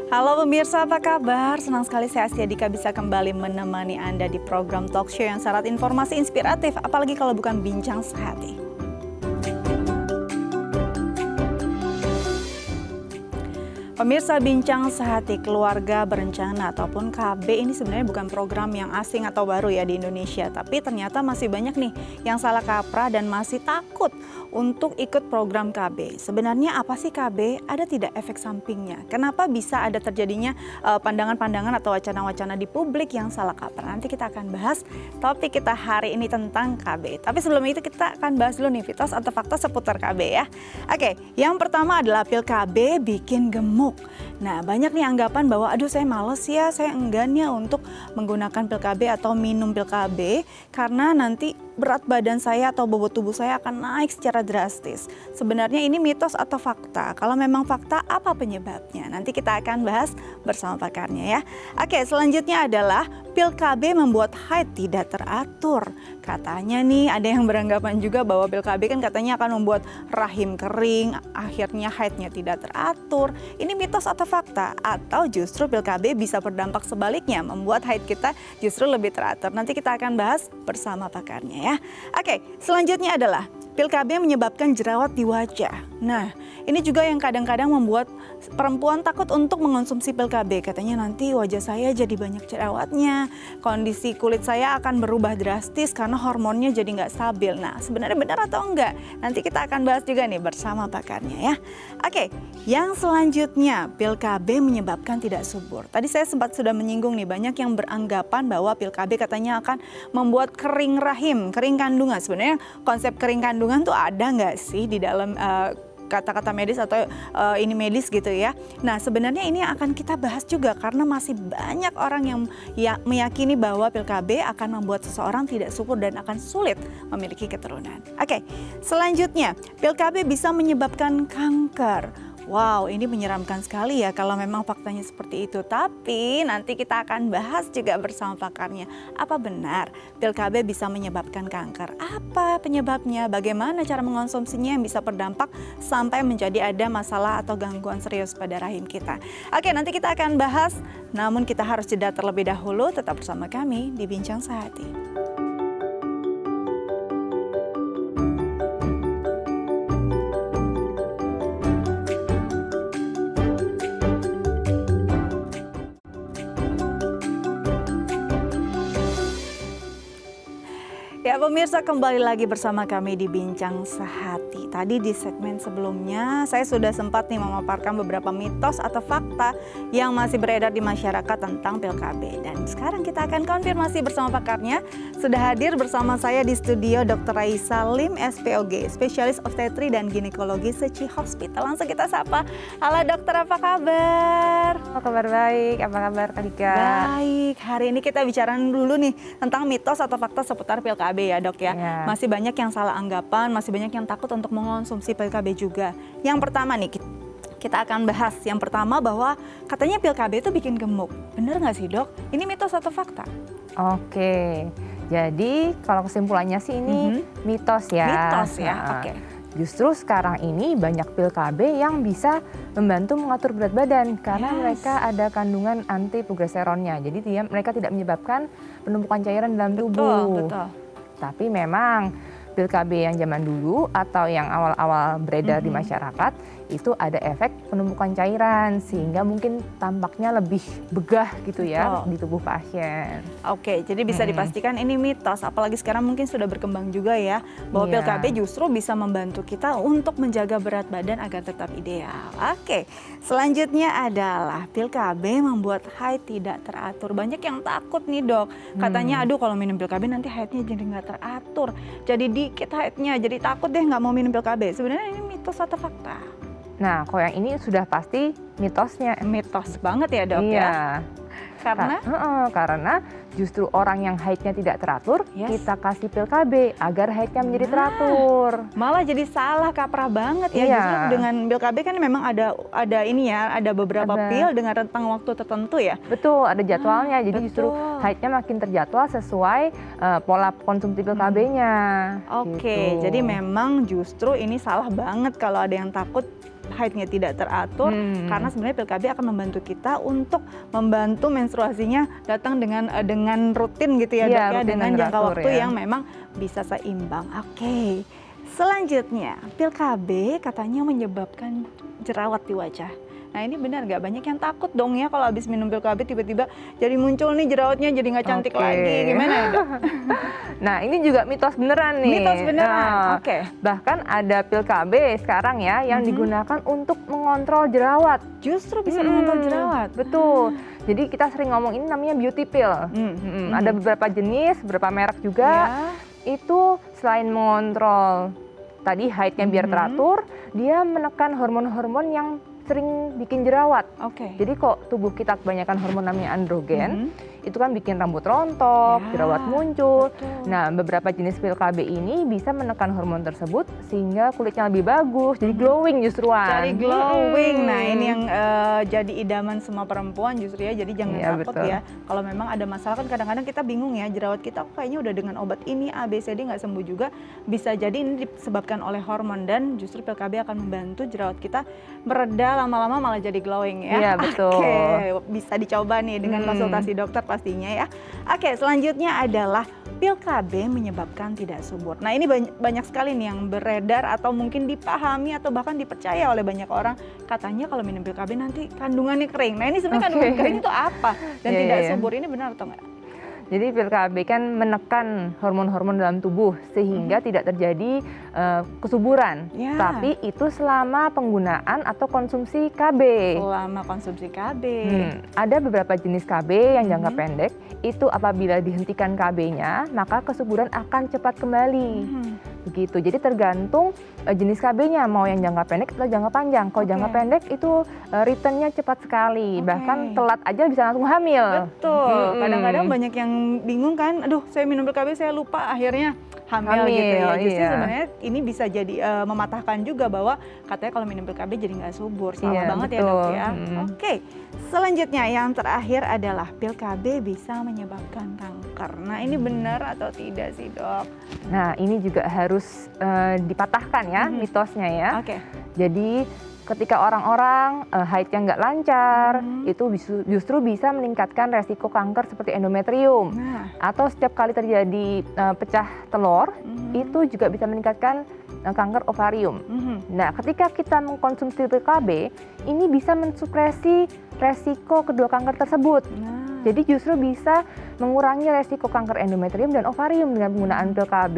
Halo pemirsa, apa kabar? Senang sekali saya Astia Dika bisa kembali menemani Anda di program talk show yang syarat informasi inspiratif, apalagi kalau bukan bincang sehati. Pemirsa, Bincang Sehati Keluarga Berencana ataupun KB ini sebenarnya bukan program yang asing atau baru ya di Indonesia. Tapi ternyata masih banyak nih yang salah kaprah dan masih takut untuk ikut program KB. Sebenarnya apa sih KB? Ada tidak efek sampingnya? Kenapa bisa ada terjadinya pandangan-pandangan atau wacana-wacana di publik yang salah kaprah? Nanti kita akan bahas topik kita hari ini tentang KB. Tapi sebelum itu kita akan bahas dulu nih mitos atau fakta seputar KB ya. Oke, yang pertama adalah pil KB bikin gemuk. Nah, banyak nih anggapan bahwa aduh saya males ya, saya enggan ya untuk menggunakan pil KB atau minum pil KB karena nanti berat badan saya atau bobot tubuh saya akan naik secara drastis. Sebenarnya ini mitos atau fakta? Kalau memang fakta, apa penyebabnya? Nanti kita akan bahas bersama pakarnya ya. Oke, selanjutnya adalah pil KB membuat haid tidak teratur. Katanya nih ada yang beranggapan juga bahwa pil KB kan katanya akan membuat rahim kering, akhirnya haidnya tidak teratur. Ini mitos atau fakta? Atau justru pil KB bisa berdampak sebaliknya, membuat haid kita justru lebih teratur. Nanti kita akan bahas bersama pakarnya ya. Oke, selanjutnya adalah pil KB menyebabkan jerawat di wajah. Nah, ini juga yang kadang-kadang membuat perempuan takut untuk mengonsumsi pil KB. Katanya nanti wajah saya jadi banyak jerawatnya, kondisi kulit saya akan berubah drastis karena hormonnya jadi nggak stabil. Nah, sebenarnya benar atau enggak? Nanti kita akan bahas juga nih bersama pakarnya ya. Oke, yang selanjutnya pil KB menyebabkan tidak subur. Tadi saya sempat sudah menyinggung nih, banyak yang beranggapan bahwa pil KB katanya akan membuat kering rahim, kering kandungan. Sebenarnya konsep kering kandungan tuh ada nggak sih di dalam kata-kata medis atau ini medis gitu ya. Nah, sebenarnya ini akan kita bahas juga karena masih banyak orang yang meyakini bahwa pil KB akan membuat seseorang tidak subur dan akan sulit memiliki keturunan. Oke, selanjutnya pil KB bisa menyebabkan kanker. Wow, ini menyeramkan sekali ya kalau memang faktanya seperti itu. Tapi nanti kita akan bahas juga bersama pakarnya. Apa benar pil KB bisa menyebabkan kanker? Apa penyebabnya? Bagaimana cara mengonsumsinya yang bisa berdampak sampai menjadi ada masalah atau gangguan serius pada rahim kita? Oke, nanti kita akan bahas. Namun kita harus jeda terlebih dahulu. Tetap bersama kami di Bincang Sehati. Ya pemirsa, kembali lagi bersama kami di Bincang Sehati. Tadi di segmen sebelumnya saya sudah sempat nih memaparkan beberapa mitos atau fakta yang masih beredar di masyarakat tentang pil KB. Dan sekarang kita akan konfirmasi bersama pakarnya. Sudah hadir bersama saya di studio Dr. Raisa Lim, SPOG, Spesialis Obstetri dan Ginekologi Seci Hospital. Langsung kita sapa. Halo dokter, apa kabar? Oh, kabar baik, apa kabar Kak Dika? Baik, hari ini kita bicara dulu nih tentang mitos atau fakta seputar pil KB ya dok ya. Masih banyak yang salah anggapan, masih banyak yang takut untuk mengonsumsi pil KB juga. Yang pertama nih, kita akan bahas yang pertama bahwa katanya pil KB itu bikin gemuk. Bener nggak sih dok? Ini mitos atau fakta? Oke, jadi kalau kesimpulannya sih ini mitos ya. Mitos ya, oke. Justru sekarang ini banyak pil KB yang bisa membantu mengatur berat badan karena mereka ada kandungan anti-progesteronnya. Jadi mereka tidak menyebabkan penumpukan cairan dalam tubuh. Betul. Tapi memang pil KB yang zaman dulu atau yang awal-awal beredar di masyarakat itu ada efek penumpukan cairan sehingga mungkin tampaknya lebih begah gitu ya di tubuh pasien. Oke, jadi bisa dipastikan ini mitos, apalagi sekarang mungkin sudah berkembang juga ya bahwa pil KB justru bisa membantu kita untuk menjaga berat badan agar tetap ideal. Oke, selanjutnya adalah pil KB membuat haid tidak teratur. Banyak yang takut nih dok, katanya aduh kalau minum pil KB nanti haidnya jadi nggak teratur, jadi dikit haidnya, jadi takut deh nggak mau minum pil KB. Sebenarnya ini mitos atau fakta? Nah, kalau yang ini sudah pasti mitosnya. Mitos banget ya dok ya? Karena justru orang yang haidnya tidak teratur, kita kasih pil KB agar haidnya menjadi teratur. Malah jadi salah kaprah banget ya. Justru dengan pil KB kan memang ada ini ya, ada beberapa pil dengan rentang waktu tertentu ya. Betul, ada jadwalnya. Jadi justru haidnya makin terjadwal sesuai pola konsumsi pil KB-nya. Oke, jadi memang justru ini salah banget kalau ada yang takut haidnya tidak teratur, karena sebenarnya pil KB akan membantu kita untuk membantu menstruasinya datang dengan rutin gitu ya, Iya, Dok ya, rutin dengan dan jangka teratur waktu ya. yang memang bisa seimbang. Oke. Selanjutnya, pil KB katanya menyebabkan jerawat di wajah. Nah ini benar nggak? Banyak yang takut dong ya kalau habis minum pil KB tiba-tiba jadi muncul nih jerawatnya, jadi nggak cantik Oke. lagi. Gimana ya, Dok? Nah, ini juga mitos beneran nih. Mitos beneran. Nah, Oke. bahkan ada pil KB sekarang ya yang digunakan untuk mengontrol jerawat. Justru bisa mengontrol jerawat. Betul. Jadi kita sering ngomong ini namanya beauty pill. Ada beberapa jenis, beberapa merek juga. Ya. Itu selain mengontrol tadi haidnya biar teratur, dia menekan hormon-hormon yang sering bikin jerawat. Oke. Jadi kok tubuh kita kebanyakan hormon namanya androgen, itu kan bikin rambut rontok, Ya, jerawat muncul. betul. Nah, beberapa jenis pil KB ini bisa menekan hormon tersebut sehingga kulitnya lebih bagus, jadi glowing justruan. Jadi glowing. Nah ini yang jadi idaman semua perempuan justru ya. Jadi jangan Iya, takut betul. ya. Kalau memang ada masalah kan kadang-kadang kita bingung ya, jerawat kita kok kayaknya udah dengan obat ini A, B, C, D nggak sembuh juga. Bisa jadi ini disebabkan oleh hormon dan justru pil KB akan membantu jerawat kita mereda, lama-lama malah jadi glowing ya. Iya, betul. Oke, bisa dicoba nih dengan konsultasi dokter pastinya ya. Oke, selanjutnya adalah pil KB menyebabkan tidak subur. Nah ini banyak sekali nih yang beredar atau mungkin dipahami atau bahkan dipercaya oleh banyak orang. Katanya kalau minum pil KB nanti kandungannya kering. Nah ini sebenarnya kandungan kering itu apa? Dan Iya, tidak iya. subur, ini benar atau enggak? Jadi pil KB kan menekan hormon-hormon dalam tubuh sehingga tidak terjadi kesuburan. Ya. Tapi itu selama penggunaan atau konsumsi KB. Selama konsumsi KB. Ada beberapa jenis KB yang jangka pendek, itu apabila dihentikan KB-nya, maka kesuburan akan cepat kembali. Begitu. Jadi tergantung jenis KB-nya, mau yang jangka pendek atau jangka panjang. Kalau jangka pendek itu return-nya cepat sekali, bahkan telat aja bisa langsung hamil. Betul. Kadang-kadang banyak yang bingung kan, aduh saya minum pil KB saya lupa akhirnya hamil gitu ya. Justru iya. sebenarnya ini bisa jadi mematahkan juga bahwa katanya kalau minum pil KB jadi nggak subur. Salah Iya, banget ya, betul. Dok ya. Oke. Selanjutnya yang terakhir adalah pil KB bisa menyebabkan kanker. Nah ini benar atau tidak sih, Dok? Nah, ini juga harus dipatahkan ya mitosnya ya. Oke. Jadi ketika orang-orang haidnya nggak lancar, itu justru bisa meningkatkan resiko kanker seperti endometrium. Nah, Atau setiap kali terjadi pecah telur, itu juga bisa meningkatkan kanker ovarium. Nah, ketika kita mengkonsumsi pil KB, ini bisa mensupresi resiko kedua kanker tersebut. Jadi justru bisa mengurangi resiko kanker endometrium dan ovarium dengan penggunaan pil KB.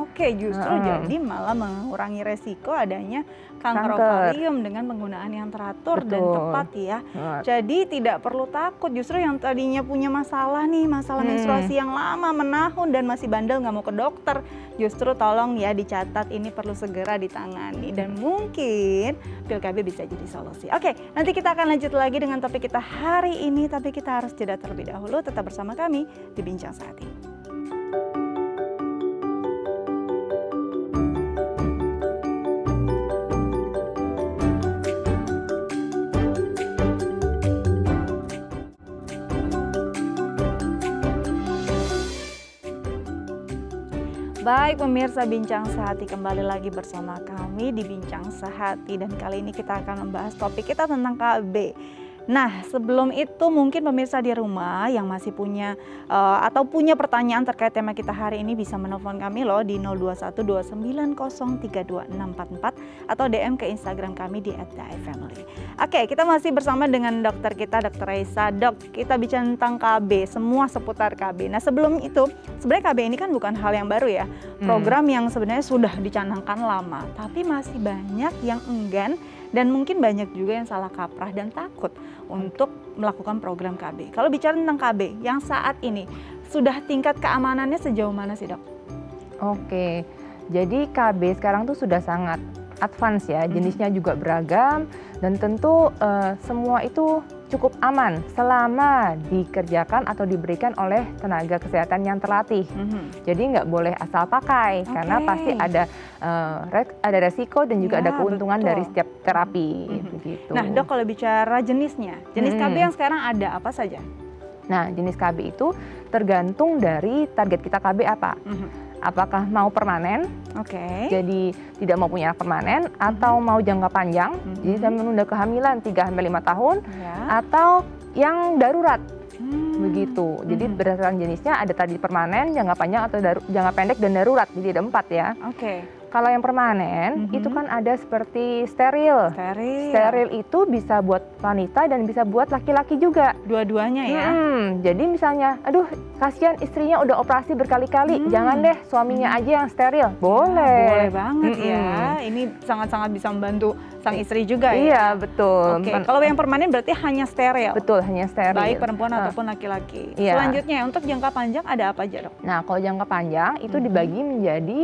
Oke, justru jadi malah mengurangi resiko adanya kanker ovarium dengan penggunaan yang teratur dan Betul. tepat ya. Jadi tidak perlu takut, justru yang tadinya punya masalah nih, masalah menstruasi yang lama, menahun dan masih bandel nggak mau ke dokter, justru tolong ya dicatat, ini perlu segera ditangani dan mungkin pil KB bisa jadi solusi. Oke, nanti kita akan lanjut lagi dengan topik kita hari ini, tapi kita harus jeda terlebih dahulu. Tetap bersama kami di Bincang Saat Ini. Baik pemirsa Bincang Sehati, kembali lagi bersama kami di Bincang Sehati dan kali ini kita akan membahas topik kita tentang KB. Nah sebelum itu mungkin pemirsa di rumah yang masih punya atau punya pertanyaan terkait tema kita hari ini bisa menelpon kami loh di 0212903244 atau DM ke Instagram kami di @daifamily. Oke, kita masih bersama dengan dokter kita, Dr. Raisa. Dok, kita bicara tentang KB, semua seputar KB. Nah sebelum itu, sebenarnya KB ini kan bukan hal yang baru ya. Program yang sebenarnya sudah dicanangkan lama, tapi masih banyak yang enggan dan mungkin banyak juga yang salah kaprah dan takut untuk melakukan program KB. Kalau bicara tentang KB yang saat ini, sudah tingkat keamanannya sejauh mana sih, Dok? Oke, jadi KB sekarang tuh sudah sangat advance ya, jenisnya juga beragam dan tentu semua itu cukup aman selama dikerjakan atau diberikan oleh tenaga kesehatan yang terlatih. Jadi nggak boleh asal pakai karena pasti ada resiko dan juga ada keuntungan dari setiap terapi. Begitu. Nah, Dok, kalau bicara jenisnya, jenis KB yang sekarang ada apa saja? Nah, jenis KB itu tergantung dari target kita KB apa. apakah mau permanen, Oke. jadi tidak mau punya anak permanen, atau mau jangka panjang, jadi saya menunda kehamilan 3-5 tahun, Ya. atau yang darurat. Begitu. Jadi Mhm. berdasarkan jenisnya ada tadi permanen, jangka panjang atau jangka pendek dan darurat. Jadi ada 4 ya. Oke. Kalau yang permanen itu kan ada seperti steril. Steril. Steril itu bisa buat wanita dan bisa buat laki-laki juga. Dua-duanya ya. Jadi misalnya, aduh kasihan istrinya udah operasi berkali-kali, jangan deh suaminya aja yang steril. Boleh Boleh. banget ya. Ini sangat-sangat bisa membantu sang istri juga ya. Iya betul. Oke. Kalau yang permanen berarti hanya steril. Betul, hanya steril. Baik perempuan ataupun laki-laki. Iya. Selanjutnya untuk jangka panjang ada apa aja, Dok? Nah, kalau jangka panjang itu dibagi menjadi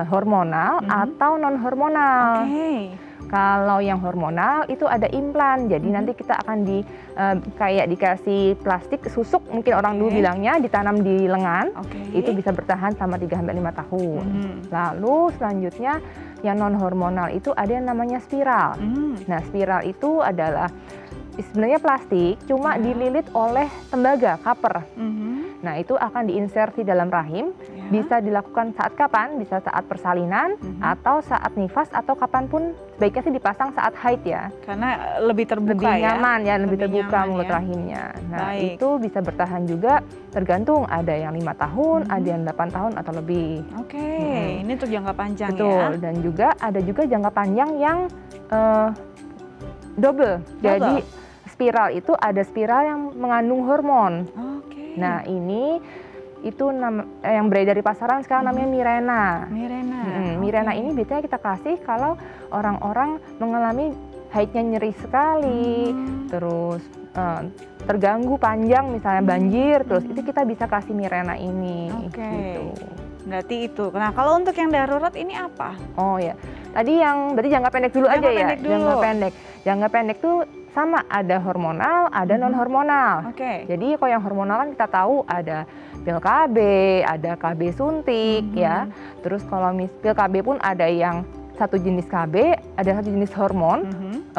hormonal atau non hormonal. Oke. Kalau yang hormonal itu ada implan, jadi nanti kita akan kayak dikasih plastik susuk, mungkin orang dulu bilangnya ditanam di lengan, Oke. itu bisa bertahan selama 3-5 tahun. Lalu selanjutnya yang non hormonal itu ada yang namanya spiral. Nah, spiral itu adalah sebenarnya plastik, cuma dililit oleh tembaga, kaper. Nah, itu akan diinsersi dalam rahim, bisa dilakukan saat kapan? Bisa saat persalinan, atau saat nifas, atau kapanpun sebaiknya sih dipasang saat haid ya. Karena lebih terbuka Lebih ya. nyaman ya, lebih terbuka nyaman mulut ya. rahimnya. Nah, Baik. itu bisa bertahan juga tergantung ada yang 5 tahun, ada yang 8 tahun atau lebih. Oke, ini untuk jangka panjang Betul, ya. dan juga ada juga jangka panjang yang double. Jadi spiral itu ada spiral yang mengandung hormon. Oke. Nah, ini itu yang beredar di pasaran sekarang namanya Mirena. Mirena. Mirena ini biasanya kita kasih kalau orang-orang mengalami haidnya nyeri sekali, terus terganggu panjang misalnya banjir, terus itu kita bisa kasih Mirena ini. Oke. Gitu. Berarti itu. Nah, kalau untuk yang darurat ini apa? Oh ya, tadi yang berarti jangka pendek dulu Jangka aja ya. pendek dulu. Jangka pendek. Jangka pendek tuh sama, ada hormonal, ada non hormonal. Oke. Jadi kalau yang hormonal kan kita tahu ada pil KB, ada KB suntik ya. Terus kalau pil KB pun ada yang satu jenis KB, ada satu jenis hormon,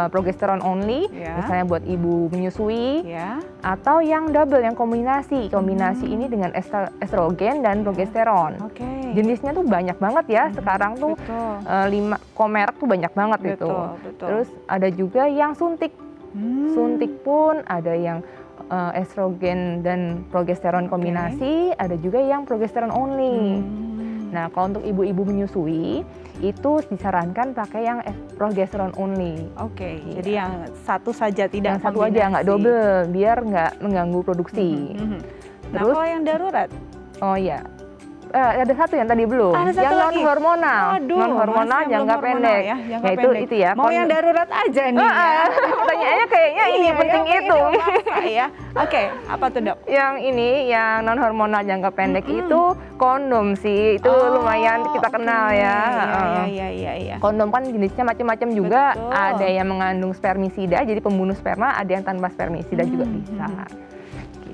progesteron only, Ya. misalnya buat ibu menyusui, Ya. atau yang double, yang kombinasi. Kombinasi ini dengan estrogen dan progesteron. Oke. Jenisnya tuh banyak banget ya, sekarang tuh Betul. 5 merek tuh banyak banget gitu. Betul. Terus ada juga yang suntik. Suntik pun ada yang estrogen dan progesteron kombinasi, ada juga yang progesteron only. Nah, kalau untuk ibu-ibu menyusui itu disarankan pakai yang progesteron only. Oke. Jadi yang satu saja tidak Yang satu aja, nggak kombinasi. double, biar nggak mengganggu produksi. Nah, Terus, kalau yang darurat? oh ya, ada satu yang tadi belum, Ada satu yang lagi? non hormonal, Waduh, non hormonal masih yang jangka belum hormonal pendek. ya, jangka Yaitu pendek. itu ya. Mau yang darurat aja nih ya. Pertanyaannya kayaknya ini Iya, penting yang itu. maksa ya. Oke, apa tuh, Dok? Yang ini, yang non hormonal jangka pendek itu kondom sih, itu lumayan kita kenal ya. Iya. Kondom kan jenisnya macam-macam juga, Betul. ada yang mengandung spermisida, jadi pembunuh sperma, ada yang tanpa spermisida juga bisa.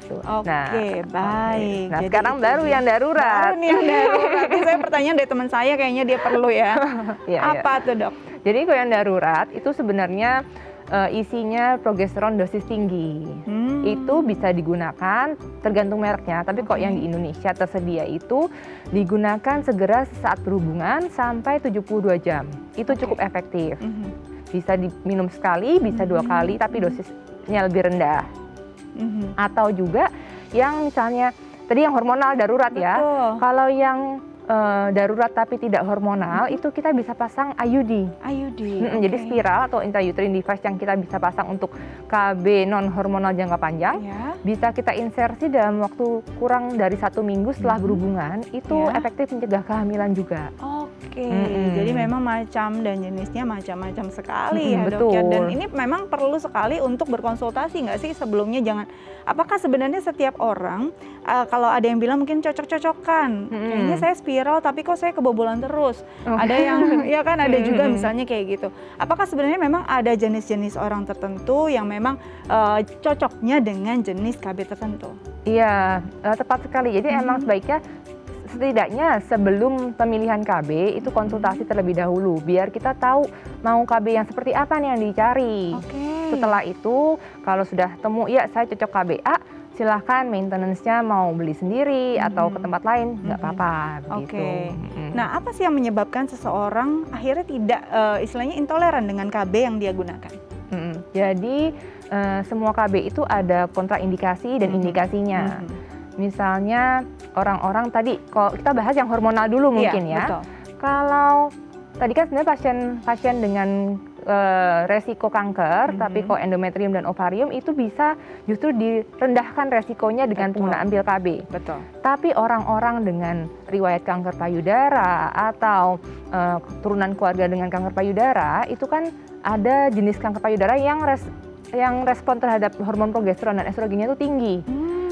Gitu. Oke, baik. Nah, Jadi sekarang itu baru dia. yang darurat. Baru nih yang darurat. Ini saya pertanyaan dari teman saya, kayaknya dia perlu ya. Iya, Apa tuh, Dok? Jadi kalau yang darurat itu sebenarnya isinya progesteron dosis tinggi. Itu bisa digunakan tergantung mereknya, tapi kok yang di Indonesia tersedia itu digunakan segera saat berhubungan sampai 72 jam. Itu cukup efektif. Bisa diminum sekali, bisa 2 kali, tapi dosisnya lebih rendah. Atau juga yang misalnya tadi yang hormonal darurat ya. Betul. Kalau yang darurat tapi tidak hormonal itu kita bisa pasang IUD. IUD. Jadi spiral atau intrauterine device yang kita bisa pasang untuk KB non hormonal jangka panjang, Ya. bisa kita insersi dalam waktu kurang dari 1 minggu setelah berhubungan, itu Ya. efektif mencegah kehamilan juga. Oke, jadi memang macam dan jenisnya macam-macam sekali ya, Dok. Betul. Ya. Dan ini memang perlu sekali untuk berkonsultasi nggak sih sebelumnya? Jangan, apakah sebenarnya setiap orang kalau ada yang bilang mungkin cocok-cocokan, kayaknya saya spiral tapi kok saya kebobolan terus. Ada yang, ya kan ada juga misalnya kayak gitu. Apakah sebenarnya memang ada jenis-jenis orang tertentu yang memang cocoknya dengan jenis KB tertentu? Iya, tepat sekali. Jadi emang sebaiknya setidaknya sebelum pemilihan KB itu konsultasi terlebih dahulu biar kita tahu mau KB yang seperti apa nih yang dicari. Oke. Setelah itu kalau sudah temu ya saya cocok KB A, silahkan maintenance-nya mau beli sendiri atau ke tempat lain, nggak apa-apa begitu. Oke. Nah, apa sih yang menyebabkan seseorang akhirnya tidak istilahnya intoleran dengan KB yang dia gunakan? Jadi semua KB itu ada kontraindikasi dan indikasinya. Misalnya orang-orang tadi, kalau kita bahas yang hormonal dulu mungkin ya. Betul. Kalau tadi kan sebenarnya pasien dengan resiko kanker, tapi kok endometrium dan ovarium itu bisa justru direndahkan resikonya dengan penggunaan pil KB. Betul. Tapi orang-orang dengan riwayat kanker payudara atau turunan keluarga dengan kanker payudara itu kan ada jenis kanker payudara yang respon terhadap hormon progesteron dan estrogennya itu tinggi.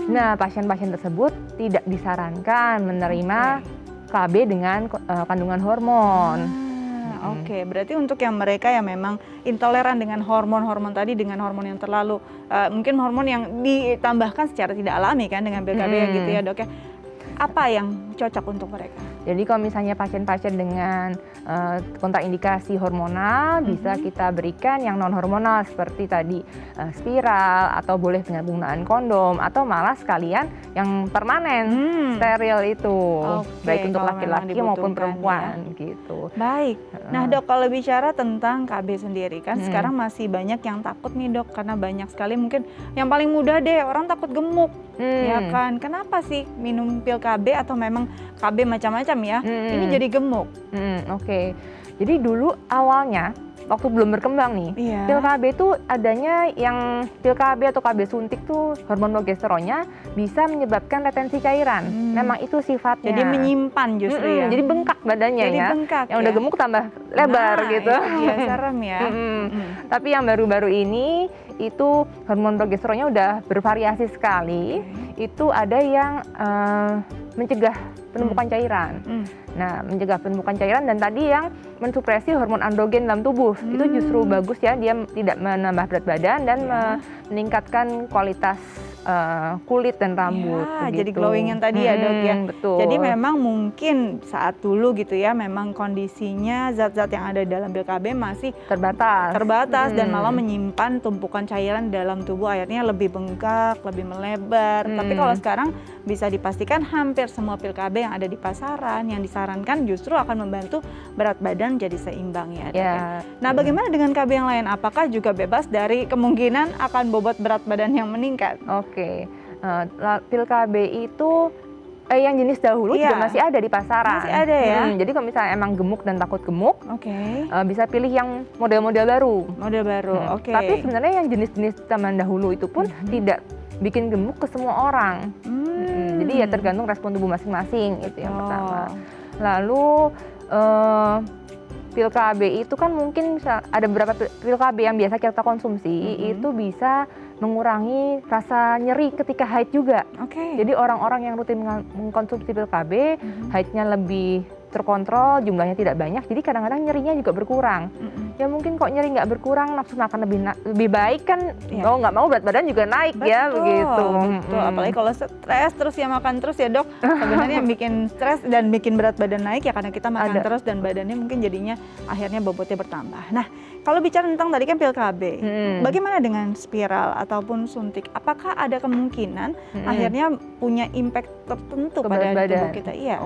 Nah, pasien-pasien tersebut tidak disarankan menerima KB dengan kandungan hormon. Oke, berarti untuk yang mereka yang memang intoleran dengan hormon-hormon tadi, dengan hormon yang terlalu mungkin hormon yang ditambahkan secara tidak alami kan dengan pil KB ya gitu ya dok ya. Apa yang cocok untuk mereka? Jadi kalau misalnya pasien-pasien dengan kontraindikasi hormonal bisa kita berikan yang non hormonal seperti tadi spiral atau boleh dengan penggunaan kondom atau malah sekalian yang permanen steril itu baik untuk laki-laki maupun perempuan gitu. Baik. Nah dok, kalau bicara tentang KB sendiri kan sekarang masih banyak yang takut nih dok karena banyak sekali mungkin yang paling mudah deh orang takut gemuk ya kan. Kenapa sih minum pil KB atau memang KB macam-macam ya ini jadi gemuk? Oke. Jadi dulu awalnya waktu belum berkembang nih, pil KB itu adanya yang pil KB atau KB suntik tuh hormon progesteronnya bisa menyebabkan retensi cairan. Memang itu sifatnya. Jadi menyimpan justru ya. Jadi bengkak badannya jadi ya. Bengkak, yang udah gemuk tambah lebar gitu. Iya serem ya. Tapi yang baru-baru ini itu hormon progesteronnya udah bervariasi sekali. Itu ada yang mencegah penumpukan cairan. Nah, mencegah penumpukan cairan dan tadi yang mensupresi hormon androgen dalam tubuh. Itu justru bagus ya, dia tidak menambah berat badan dan meningkatkan kualitas kulit dan rambut. Jadi glowing yang tadi ya dok ya. Betul. Jadi memang mungkin saat dulu gitu ya, memang kondisinya zat-zat yang ada dalam pil KB masih terbatas dan malah menyimpan tumpukan cairan dalam tubuh, akhirnya lebih bengkak, lebih melebar. Tapi kalau sekarang bisa dipastikan hampir semua pil KB yang ada di pasaran yang disarankan justru akan membantu berat badan jadi seimbang ya. Dok, ya. Nah, bagaimana dengan KB yang lain? Apakah juga bebas dari kemungkinan akan bobot berat badan yang meningkat? Oke, pil KB itu yang jenis dahulu juga masih ada di pasaran. Masih ada ya. Jadi kalau misalnya emang gemuk dan takut gemuk, bisa pilih yang model-model baru. Model baru, Tapi sebenarnya yang jenis-jenis zaman dahulu itu pun tidak bikin gemuk ke semua orang. Jadi ya tergantung respon tubuh masing-masing itu yang pertama. Lalu pil KB itu kan mungkin ada beberapa pil KB yang biasa kita konsumsi itu bisa mengurangi rasa nyeri ketika haid juga. Jadi orang-orang yang rutin mengkonsumsi pil KB, haidnya lebih terkontrol, jumlahnya tidak banyak, jadi kadang-kadang nyerinya juga berkurang. Ya mungkin kok nyeri nggak berkurang, nafsu makan lebih baik kan, nggak mau berat badan juga naik ya begitu. Betul, apalagi kalau stres terus ya makan terus ya dok, sebenarnya yang bikin stres dan bikin berat badan naik ya karena kita makan terus dan badannya mungkin jadinya akhirnya bobotnya bertambah. Nah, kalau bicara tentang tadi kan pil KB, bagaimana dengan spiral ataupun suntik? Apakah ada kemungkinan akhirnya punya impact tertentu pada tubuh kita? Iya.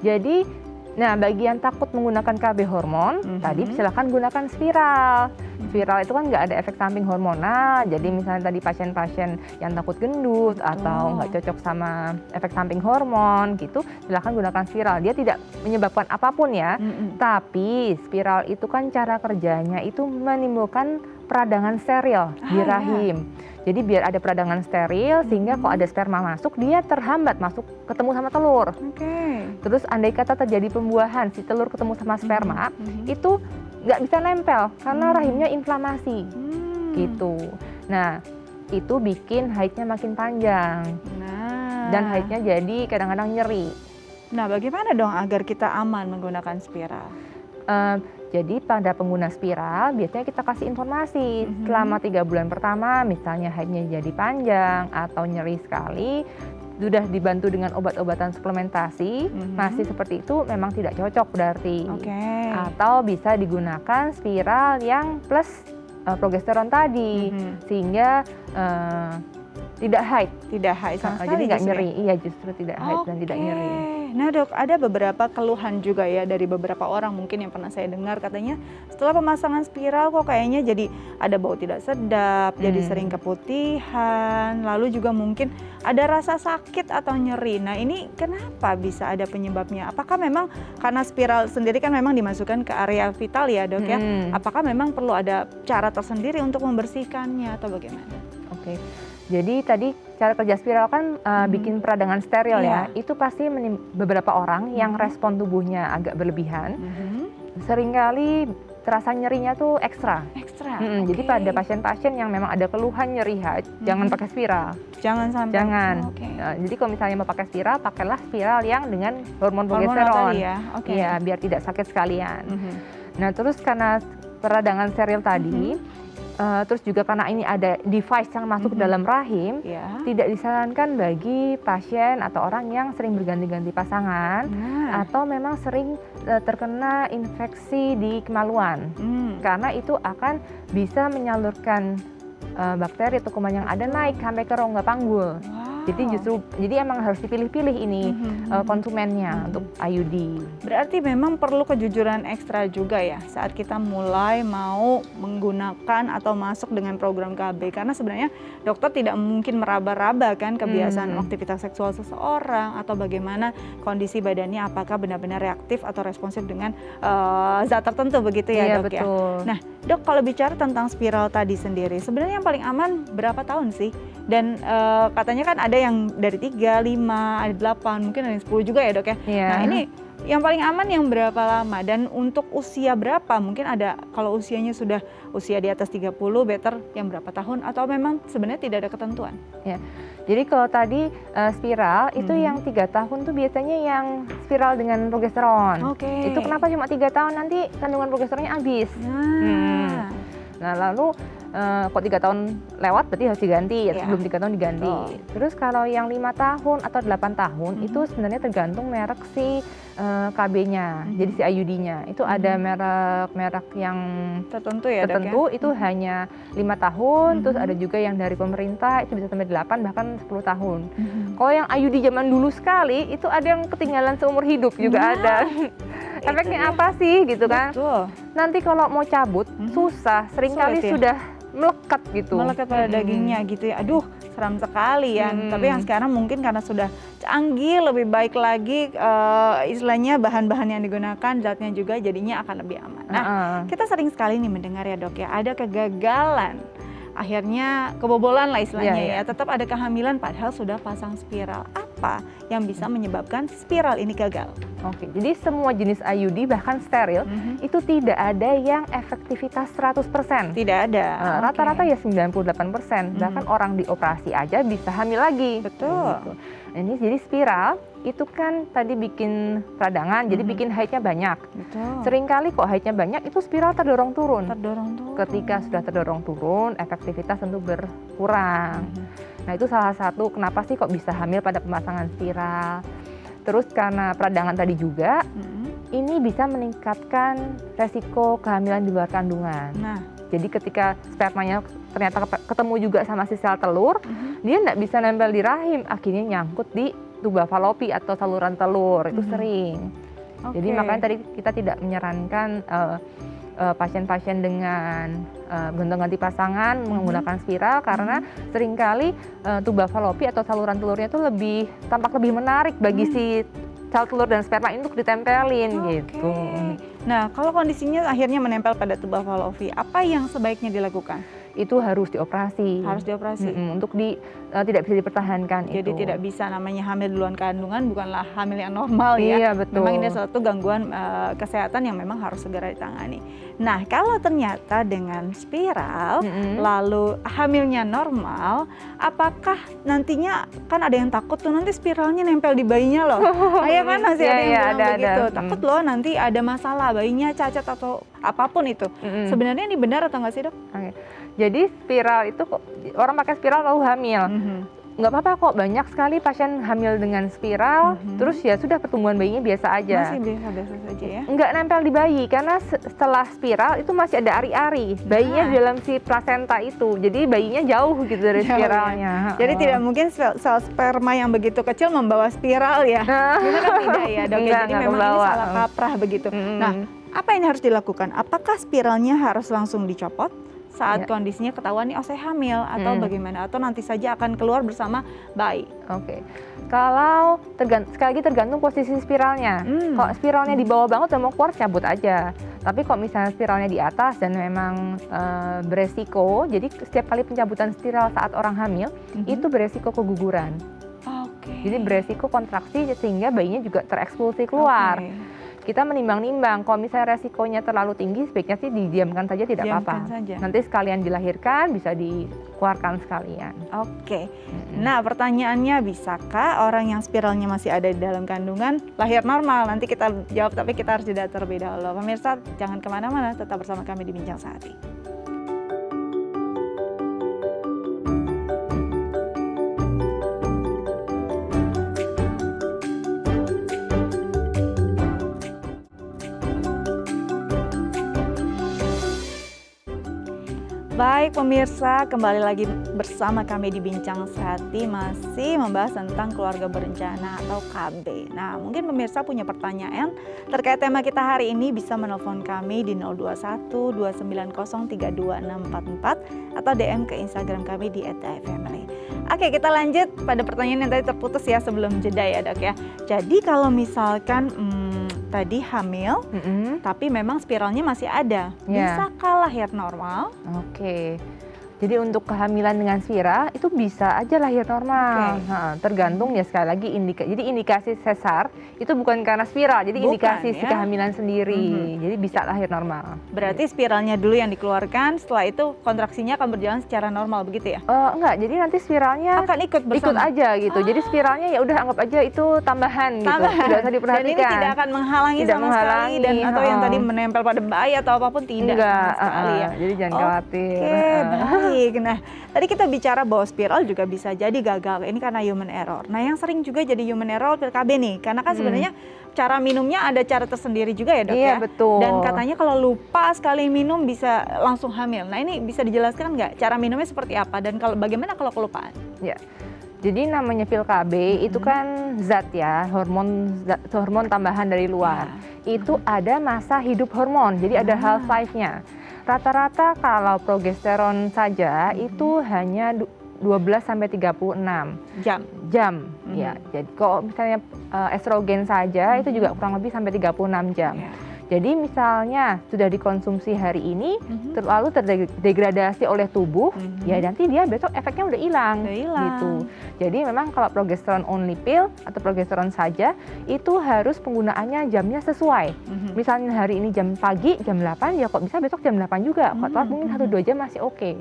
Jadi bagi yang takut menggunakan KB hormon, tadi silakan gunakan spiral. Spiral itu kan nggak ada efek samping hormonal, jadi misalnya tadi pasien-pasien yang takut gendut atau nggak cocok sama efek samping hormon gitu, silakan gunakan spiral. Dia tidak menyebabkan apapun ya, tapi spiral itu kan cara kerjanya itu menimbulkan peradangan steril di rahim. Jadi biar ada peradangan steril sehingga kalau ada sperma masuk dia terhambat masuk ketemu sama telur. Terus andai kata terjadi pembuahan si telur ketemu sama sperma itu nggak bisa nempel karena rahimnya inflamasi gitu. Nah itu bikin haidnya makin panjang dan haidnya jadi kadang-kadang nyeri. Nah bagaimana dong agar kita aman menggunakan spiral? Jadi pada pengguna spiral biasanya kita kasih informasi selama 3 bulan pertama misalnya haidnya jadi panjang atau nyeri sekali, sudah dibantu dengan obat-obatan suplementasi, masih seperti itu memang tidak cocok berarti. Atau bisa digunakan spiral yang plus progesteron tadi, sehingga tidak haid. Tidak haid sama sekali. Jadi nggak justru ya? nyeri. Iya, justru tidak haid dan tidak nyeri. Nah dok, ada beberapa keluhan juga ya dari beberapa orang mungkin yang pernah saya dengar, katanya setelah pemasangan spiral kok kayaknya jadi ada bau tidak sedap, jadi sering keputihan, lalu juga mungkin ada rasa sakit atau nyeri. Nah ini kenapa bisa ada penyebabnya? Apakah memang karena spiral sendiri kan memang dimasukkan ke area vital ya dok ya? Apakah memang perlu ada cara tersendiri untuk membersihkannya atau bagaimana? Oke. Jadi tadi cara kerja spiral kan bikin peradangan steril ya. Itu pasti beberapa orang yang respon tubuhnya agak berlebihan, seringkali terasa nyerinya tuh ekstra. Jadi pada pasien-pasien yang memang ada keluhan nyeri haid, jangan pakai spiral. Jangan sampai. Jangan. Jadi kalau misalnya mau pakai spiral, pakailah spiral yang dengan hormon progesteron. Ya? Iya, biar tidak sakit sekalian. Nah, terus karena peradangan steril tadi, terus juga karena ini ada device yang masuk ke dalam rahim, tidak disarankan bagi pasien atau orang yang sering berganti-ganti pasangan atau memang sering terkena infeksi di kemaluan, karena itu akan bisa menyalurkan bakteri atau kuman yang ada naik sampai ke rongga panggul. Jadi emang harus dipilih-pilih ini konsumennya untuk IUD. Berarti memang perlu kejujuran ekstra juga ya saat kita mulai mau menggunakan atau masuk dengan program KB, karena sebenarnya dokter tidak mungkin meraba-raba kan kebiasaan aktivitas seksual seseorang atau bagaimana kondisi badannya, apakah benar-benar reaktif atau responsif dengan zat tertentu begitu ya dok ya. Nah dok, kalau bicara tentang spiral tadi sendiri, sebenarnya yang paling aman berapa tahun sih? Dan katanya kan ada yang dari 3, 5, ada 8, mungkin ada yang 10 juga ya dok ya. Nah ini yang paling aman yang berapa lama dan untuk usia berapa? Mungkin ada kalau usianya sudah usia di atas 30, better yang berapa tahun atau memang sebenarnya tidak ada ketentuan? Ya. Jadi kalau tadi spiral itu yang 3 tahun tuh biasanya yang spiral dengan progesteron. Itu kenapa cuma 3 tahun, nanti kandungan progesteronnya habis. Nah lalu kok 3 tahun lewat berarti harus diganti, sebelum 3 tahun diganti. Terus kalau yang 5 tahun atau 8 tahun itu sebenarnya tergantung merek si KB-nya, jadi si IUD-nya. Itu ada merek yang tertentu ya dok ya? Itu hanya 5 tahun, terus ada juga yang dari pemerintah itu bisa sampai 8 bahkan 10 tahun. Kalau yang IUD zaman dulu sekali itu ada yang ketinggalan seumur hidup juga ada. Efeknya apa sih gitu kan? Nanti kalau mau cabut susah, seringkali sudah melekat gitu. Melekat pada dagingnya gitu ya. Aduh, seram sekali ya. Tapi yang sekarang mungkin karena sudah canggih, lebih baik lagi istilahnya bahan-bahan yang digunakan, zatnya juga jadinya akan lebih aman. Nah, kita sering sekali nih mendengar ya dok ya, ada kegagalan. Akhirnya kebobolan lah istilahnya ya. Tetap ada kehamilan padahal sudah pasang spiral. Apa yang bisa menyebabkan spiral ini gagal? Oke, jadi semua jenis IUD bahkan steril itu tidak ada yang efektivitas 100%. Tidak ada. Rata-rata ya 98%. Bahkan orang dioperasi aja bisa hamil lagi. Betul. Gitu. Ini jadi spiral itu kan tadi bikin peradangan, jadi bikin haidnya banyak. Betul. Seringkali kok haidnya banyak itu spiral terdorong turun. Ketika sudah terdorong turun, efektivitas tentu berkurang. Nah itu salah satu kenapa sih kok bisa hamil pada pemasangan spiral. Terus karena peradangan tadi juga, ini bisa meningkatkan resiko kehamilan di luar kandungan. Nah, jadi ketika spermanya ternyata ketemu juga sama si sel telur, dia nggak bisa nempel di rahim, akhirnya nyangkut di tuba falopi atau saluran telur, itu sering. Jadi makanya tadi kita tidak menyarankan pasien-pasien dengan gonta-ganti pasangan menggunakan spiral karena seringkali tuba falopi atau saluran telurnya itu tampak lebih menarik bagi si sel telur dan sperma ini untuk ditempelin gitu. Nah, kalau kondisinya akhirnya menempel pada tuba falopi, apa yang sebaiknya dilakukan? Itu harus dioperasi. Harus dioperasi. Untuk tidak bisa dipertahankan. Jadi tidak bisa, namanya hamil di luar kandungan bukanlah hamil yang normal ya. Iya, betul. Memang ini suatu gangguan kesehatan yang memang harus segera ditangani. Nah, kalau ternyata dengan spiral lalu hamilnya normal, apakah nantinya kan ada yang takut tuh nanti spiralnya nempel di bayinya loh. Iya kan masih ada yang bilang begitu. Takut loh nanti ada masalah bayinya cacat atau apapun itu. Sebenarnya ini benar atau nggak sih dok? Jadi spiral itu orang pakai spiral lalu hamil. nggak apa-apa kok, banyak sekali pasien hamil dengan spiral, terus ya sudah pertumbuhan bayinya biasa aja. Masih biasa-biasa saja ya? Nggak nempel di bayi, karena setelah spiral itu masih ada ari-ari. Bayinya di dalam si plasenta itu, jadi bayinya jauh gitu dari Jauh ya. spiralnya. Jadi tidak mungkin sel sperma yang begitu kecil membawa spiral ya? Itu kan tidak ya dok, Enggak, jadi nggak memang ini kebawa. salah kaprah begitu. Nah, apa yang harus dilakukan? Apakah spiralnya harus langsung dicopot saat kondisinya ketahuan nih, oh saya hamil, atau bagaimana? Atau nanti saja akan keluar bersama bayi? Oke, kalau sekali lagi tergantung posisi spiralnya. Kalau spiralnya di bawah banget udah mau keluar, cabut aja. Tapi kalau misalnya spiralnya di atas dan memang beresiko, jadi setiap kali pencabutan spiral saat orang hamil itu beresiko keguguran. Oke. Jadi beresiko kontraksi sehingga bayinya juga terekspulsi keluar. Kita menimbang-nimbang, kalau misalnya resikonya terlalu tinggi, sebaiknya sih didiamkan saja, tidak apa-apa. Nanti sekalian dilahirkan, bisa dikeluarkan sekalian. Oke. Nah, pertanyaannya, bisakah orang yang spiralnya masih ada di dalam kandungan lahir normal? Nanti kita jawab, tapi kita harus jeda terlebih dahulu. Pemirsa, jangan kemana-mana, tetap bersama kami di Bincang Sehati. Baik pemirsa, kembali lagi bersama kami di Bincang Sehati, masih membahas tentang keluarga berencana atau KB. Nah, mungkin pemirsa punya pertanyaan terkait tema kita hari ini, bisa menelpon kami di 021 290 32644 atau DM ke Instagram kami di @ifamily. Oke, kita lanjut pada pertanyaan yang tadi terputus ya sebelum jeda ya dok ya. Jadi kalau misalkan tadi hamil, tapi memang spiralnya masih ada, bisakah lahir normal? Oke. Jadi untuk kehamilan dengan spiral itu bisa aja lahir normal. Tergantung ya sekali lagi jadi indikasi sesar itu bukan karena spiral, jadi indikasi si kehamilan sendiri. Jadi bisa lahir normal. Berarti spiralnya dulu yang dikeluarkan, setelah itu kontraksinya akan berjalan secara normal begitu ya? Enggak, jadi nanti spiralnya akan ikut aja gitu. Jadi spiralnya ya udah anggap aja itu tambahan gitu. Tidak usah diperhatikan. Dan ini tidak akan menghalangi sama sekali dan atau yang tadi menempel pada bayi atau apapun tidak sama sekali ya. Jadi jangan khawatir. Oke, baik. Nah, tadi kita bicara bahwa spiral juga bisa jadi gagal. Ini karena human error. Nah, yang sering juga jadi human error PKB nih, karena kan sebenarnya cara minumnya ada cara tersendiri juga ya dok ya? Iya betul. Dan katanya kalau lupa sekali minum bisa langsung hamil. Nah, ini bisa dijelaskan nggak cara minumnya seperti apa dan bagaimana kalau kelupaan? Ya. Jadi namanya pil KB itu kan zat ya, hormon tambahan dari luar. Itu ada masa hidup hormon, jadi ada half life-nya. Rata-rata kalau progesteron saja itu hanya 12 sampai 36 jam. Ya. Jadi kalau misalnya estrogen saja itu juga kurang lebih sampai 36 jam. Jadi misalnya sudah dikonsumsi hari ini, lalu terdegradasi oleh tubuh, ya nanti dia besok efeknya udah hilang. Gitu. Jadi memang kalau progesteron only pill atau progesteron saja, itu harus penggunaannya jamnya sesuai. Misalnya hari ini jam pagi, jam 8, ya kok bisa besok jam 8 juga. Kok telat mungkin 1-2 jam masih oke.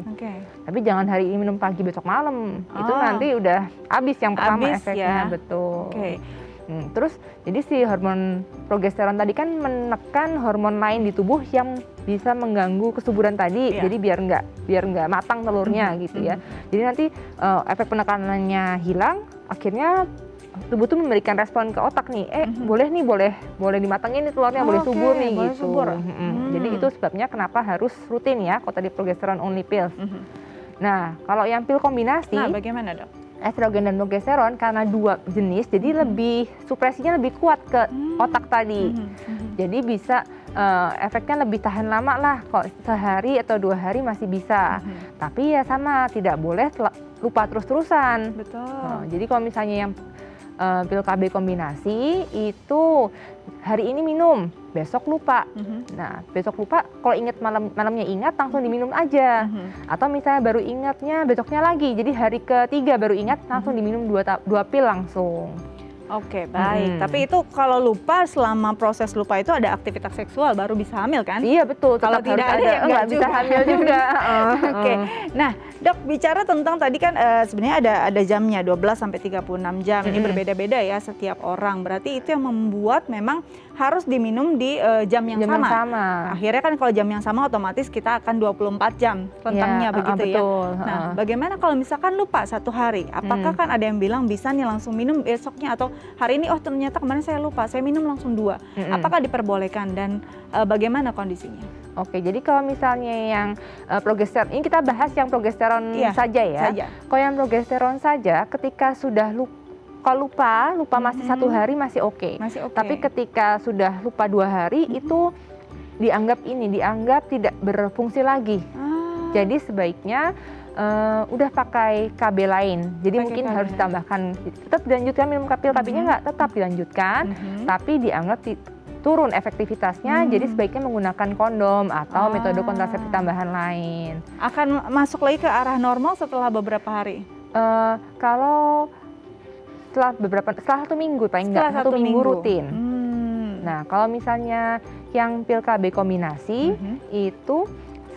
Tapi jangan hari ini minum pagi, besok malam. Itu nanti udah habis yang pertama efeknya. Betul. Terus jadi si hormon progesteron tadi kan menekan hormon lain di tubuh yang bisa mengganggu kesuburan tadi, jadi biar nggak matang telurnya gitu ya. Jadi nanti efek penekanannya hilang, akhirnya tubuh tuh memberikan respon ke otak nih, boleh dimatangin nih telurnya, boleh subur nih gitu. Jadi itu sebabnya kenapa harus rutin ya kalau tadi progesteron only pills. Nah kalau yang pil kombinasi, bagaimana dok? Estrogen dan progesteron karena dua jenis, jadi supresinya lebih kuat ke otak tadi. Jadi bisa efeknya lebih tahan lama lah, kok sehari atau 2 hari masih bisa. Tapi ya sama, tidak boleh lupa terus-terusan. Betul. Jadi kalau misalnya yang pil KB kombinasi itu hari ini minum, besok lupa. Nah, besok lupa, kalau ingat malamnya ingat langsung diminum aja. Atau misalnya baru ingatnya besoknya lagi, jadi hari ketiga baru ingat langsung diminum 2 pil langsung. Oke, baik. Tapi itu kalau lupa, selama proses lupa itu ada aktivitas seksual baru bisa hamil kan? Iya betul. Kalau tidak ada ya nggak bisa hamil juga. Oke. Nah, Dok, bicara tentang tadi kan sebenarnya ada jamnya 12 sampai 36 jam. Ini berbeda-beda ya setiap orang. Berarti itu yang membuat memang harus diminum di jam yang sama. Akhirnya kan kalau jam yang sama otomatis kita akan 24 jam rentangnya begitu ya. Betul. Nah, bagaimana kalau misalkan lupa satu hari? Apakah kan ada yang bilang bisa nih langsung minum besoknya atau hari ini ternyata kemarin saya lupa, saya minum langsung 2. Apakah diperbolehkan dan bagaimana kondisinya? Oke, jadi kalau misalnya yang progesteron, ini kita bahas yang progesteron saja ya. Kalau yang progesteron saja, ketika sudah lupa masih 1 hari masih oke. Tapi ketika sudah lupa 2 hari itu dianggap tidak berfungsi lagi. Jadi sebaiknya udah pakai KB lain. Jadi mungkin harus ditambahkan, tetap dilanjutkan minum pil KB-nya nggak tetap dilanjutkan, tapi dianggap turun efektivitasnya, jadi sebaiknya menggunakan kondom atau metode kontrasepsi tambahan lain. Akan masuk lagi ke arah normal setelah beberapa hari? Kalau setelah 1 minggu paling nggak, 1 minggu rutin. Nah, kalau misalnya yang pil KB kombinasi itu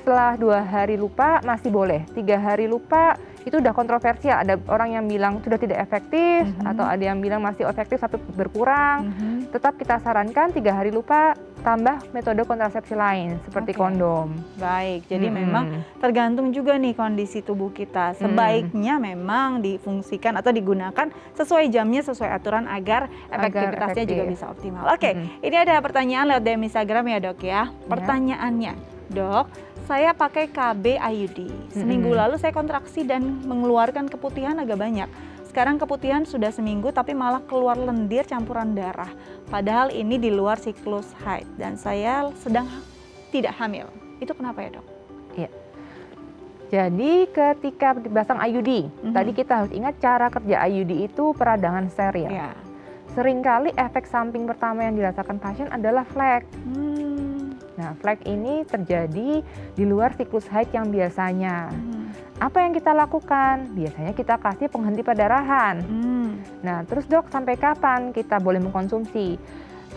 setelah 2 hari lupa masih boleh, 3 hari lupa itu udah kontroversial. Ada orang yang bilang sudah tidak efektif, atau ada yang bilang masih efektif tapi berkurang. Tetap kita sarankan 3 hari lupa tambah metode kontrasepsi lain seperti kondom. Baik, jadi memang tergantung juga nih kondisi tubuh kita. Sebaiknya memang difungsikan atau digunakan sesuai jamnya, sesuai aturan agar efektivitasnya juga bisa optimal. Oke, ini ada pertanyaan lewat DM Instagram ya dok ya. Pertanyaannya, dok, saya pakai KB IUD. Seminggu lalu saya kontraksi dan mengeluarkan keputihan agak banyak. Sekarang keputihan sudah seminggu tapi malah keluar lendir campuran darah. Padahal ini di luar siklus haid dan saya sedang tidak hamil. Itu kenapa ya dok? Iya. Jadi ketika dipasang IUD, tadi kita harus ingat cara kerja IUD itu peradangan steril. Seringkali efek samping pertama yang dirasakan pasien adalah flek. Nah, flek ini terjadi di luar siklus haid yang biasanya. Apa yang kita lakukan? Biasanya kita kasih penghenti perdarahan. Nah, terus dok, sampai kapan kita boleh mengkonsumsi?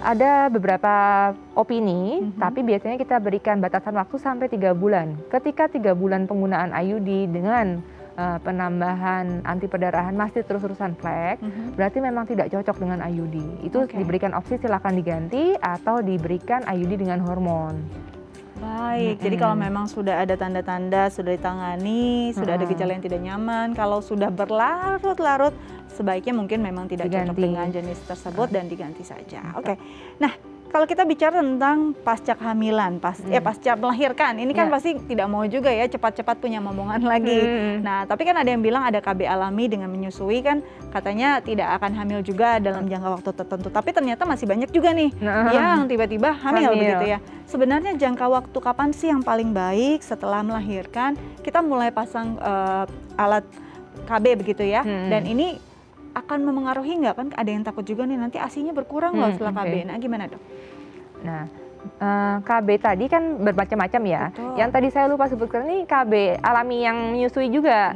Ada beberapa opini, tapi biasanya kita berikan batasan waktu sampai 3 bulan. Ketika 3 bulan penggunaan IUD dengan penambahan anti perdarahan masih terus-terusan flek, berarti memang tidak cocok dengan IUD. Itu diberikan opsi silakan diganti atau diberikan IUD dengan hormon. Baik, jadi kalau memang sudah ada tanda-tanda, sudah ditangani, sudah ada gejala yang tidak nyaman, kalau sudah berlarut-larut, sebaiknya mungkin memang tidak cocok dengan jenis tersebut dan diganti saja. Nah, kalau kita bicara tentang pasca kehamilan, pasca melahirkan, ini kan pasti tidak mau juga ya cepat-cepat punya momongan lagi. Nah, tapi kan ada yang bilang ada KB alami dengan menyusui kan katanya tidak akan hamil juga dalam jangka waktu tertentu. Tapi ternyata masih banyak juga nih yang tiba-tiba hamil begitu ya. Sebenarnya jangka waktu kapan sih yang paling baik setelah melahirkan kita mulai pasang alat KB begitu ya? Dan ini akan memengaruhi nggak, kan ada yang takut juga nih nanti ASI-nya berkurang loh setelah KB. Nah, gimana dok? Nah, KB tadi kan bermacam-macam ya. Yang tadi saya lupa sebutkan ini KB alami yang menyusui juga.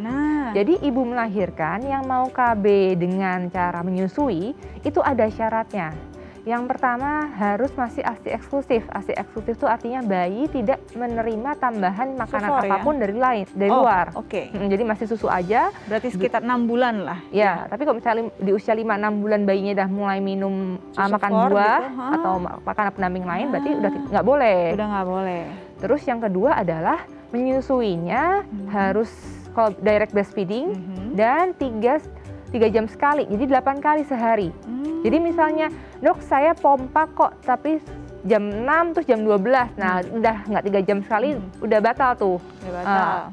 Jadi ibu melahirkan yang mau KB dengan cara menyusui itu ada syaratnya. Yang pertama harus masih ASI eksklusif. ASI eksklusif itu artinya bayi tidak menerima tambahan makanan apapun dari luar. Jadi masih susu aja. Berarti sekitar 6 bulan lah. Ya, tapi kalau misalnya di usia 5-6 bulan bayinya udah mulai minum makan buah gitu, atau makanan pendamping lain, berarti udah nggak boleh. Udah nggak boleh. Terus yang kedua adalah menyusuinya harus kalau direct breastfeeding dan 3 jam sekali, jadi 8 kali sehari. Jadi misalnya, dok saya pompa kok tapi jam 6 terus jam 12, nah udah nggak 3 jam sekali, udah batal tuh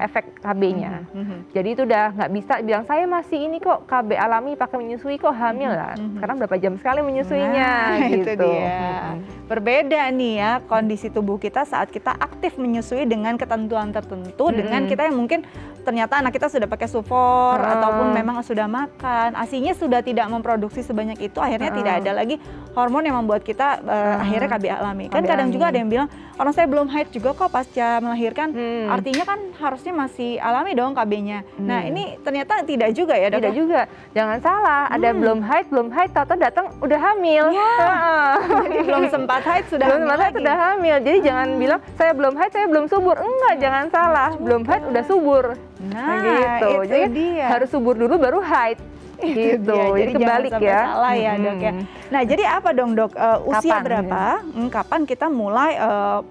efek KB-nya. Jadi itu udah nggak bisa bilang saya masih ini kok KB alami pakai menyusui kok hamil lah. Karena berapa jam sekali menyusuinya gitu. Itu dia. Berbeda nih ya kondisi tubuh kita saat kita aktif menyusui dengan ketentuan tertentu dengan kita yang mungkin ternyata anak kita sudah pakai sufor ataupun memang sudah makan, ASI-nya sudah tidak memproduksi sebanyak itu, akhirnya tidak ada lagi hormon yang membuat kita akhirnya KB alami. Kan KB kadang juga alami. ada yang bilang, orang saya belum haid juga kok pasca melahirkan. Hmm. Artinya kan harusnya masih alami dong KB-nya. Nah ini ternyata tidak juga ya dok? Tidak juga, jangan salah. Ada belum haid, tahu-tahu datang udah hamil. Ya. Heeh. Jadi belum sempat haid sudah belum hamil sempat haid lagi. sudah hamil. Jadi jangan bilang saya belum haid, saya belum subur. Enggak, jangan salah. Belum haid udah subur. Nah, gitu. itu Jadi dia. harus subur dulu baru haid. Itu Gitu. dia. Jadi kebalik jangan sampai ya. salah ya dok ya. Nah jadi apa dong dok, usia Kapan? berapa, kapan kita mulai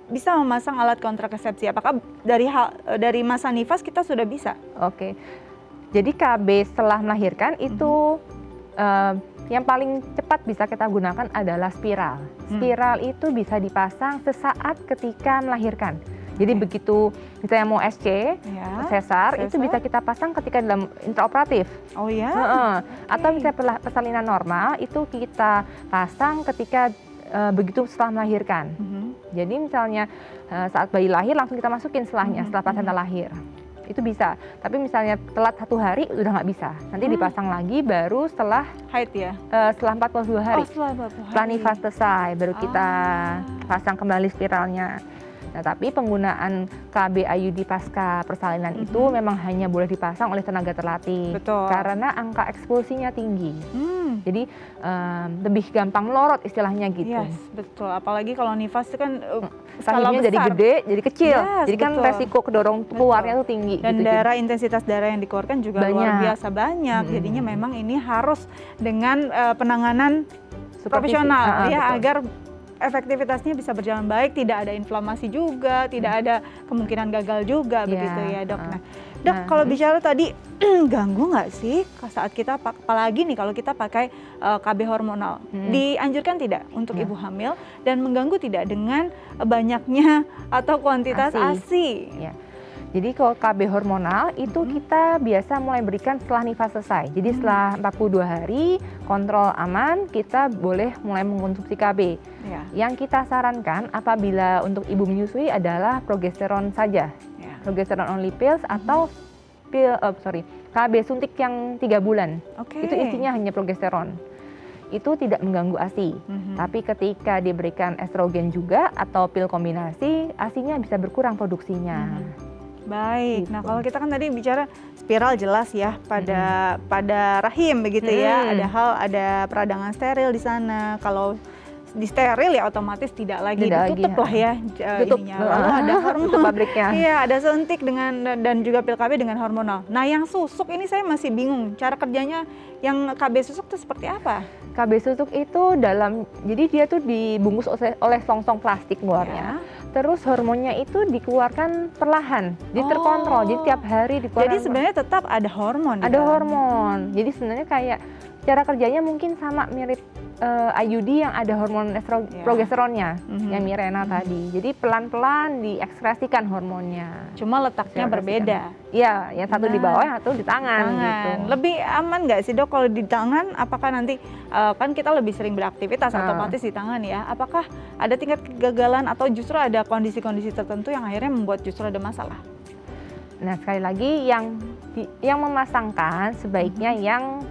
bisa memasang alat kontrasepsi? Apakah dari masa nifas kita sudah bisa? Oke. Jadi KB setelah melahirkan itu yang paling cepat bisa kita gunakan adalah spiral. Spiral itu bisa dipasang sesaat ketika melahirkan. Jadi begitu misalnya mau SC, sesar, itu bisa kita pasang ketika dalam intraoperatif. Oh ya? Atau misalnya persalinan normal itu kita pasang ketika begitu setelah melahirkan. Jadi misalnya saat bayi lahir langsung kita masukin setelahnya, setelah plasenta lahir. Itu bisa, tapi misalnya telat 1 hari udah nggak bisa. Nanti dipasang lagi baru setelah haid ya? setelah 42 hari. Oh setelah 42 hari. Setelah nifas selesai baru kita pasang kembali spiralnya. Nah, tapi penggunaan KB IUD pasca persalinan itu memang hanya boleh dipasang oleh tenaga terlatih. Betul. Karena angka ekspulsinya tinggi. Jadi lebih gampang melorot istilahnya gitu. Yes, betul. Apalagi kalau nifas itu kan Sahinya jadi gede, jadi kecil. Yes, jadi kan betul. resiko kedorong keluarnya tuh tinggi. Dan gitu. intensitas darah yang dikeluarkan juga luar biasa banyak. Jadinya memang ini harus dengan penanganan profesional ya, agar efektivitasnya bisa berjalan baik, tidak ada inflamasi juga, tidak ada kemungkinan gagal juga begitu ya dok. Nah dok, kalau bicara tadi ganggu nggak sih saat kita apalagi nih kalau kita pakai KB hormonal, dianjurkan tidak untuk ibu hamil dan mengganggu tidak dengan banyaknya atau kuantitas ASI? Ya. Jadi kalau KB hormonal itu kita biasa mulai berikan setelah nifas selesai. Jadi setelah 42 hari kontrol aman, kita boleh mulai mengkonsumsi KB. Ya. Yang kita sarankan apabila untuk ibu menyusui adalah progesteron saja. Progesteron only pills atau KB suntik yang 3 bulan. Itu isinya hanya progesteron. Itu tidak mengganggu ASI. Tapi ketika diberikan estrogen juga atau pil kombinasi, ASI-nya bisa berkurang produksinya. Baik, nah kalau kita kan tadi bicara spiral jelas ya pada rahim begitu ya, ada peradangan steril di sana. Kalau di steril ya otomatis tidak lagi ditutup lah ya ininya. Lalu ada hormon, pabriknya. Iya, ada suntik dan juga pil KB dengan hormonal. Nah yang susuk ini saya masih bingung cara kerjanya, yang KB susuk itu seperti apa? KB susuk itu jadi dia tuh dibungkus oleh selongsong plastik luarnya. Terus hormonnya itu dikeluarkan perlahan, jadi terkontrol. Jadi tiap hari dikeluarkan. Jadi sebenarnya tetap ada hormon. Ada hormon. Jadi sebenarnya kayak cara kerjanya mungkin sama mirip IUD yang ada hormon progesteronnya yang Mirena tadi. Jadi pelan-pelan diekspresikan hormonnya. Cuma letaknya berbeda. Iya, yang satu di bawah, yang satu di tangan. Gitu. Lebih aman nggak sih dok kalau di tangan? Apakah nanti kan kita lebih sering beraktivitas otomatis di tangan ya? Apakah ada tingkat kegagalan atau justru ada kondisi-kondisi tertentu yang akhirnya membuat justru ada masalah? Nah sekali lagi yang memasangkan sebaiknya yang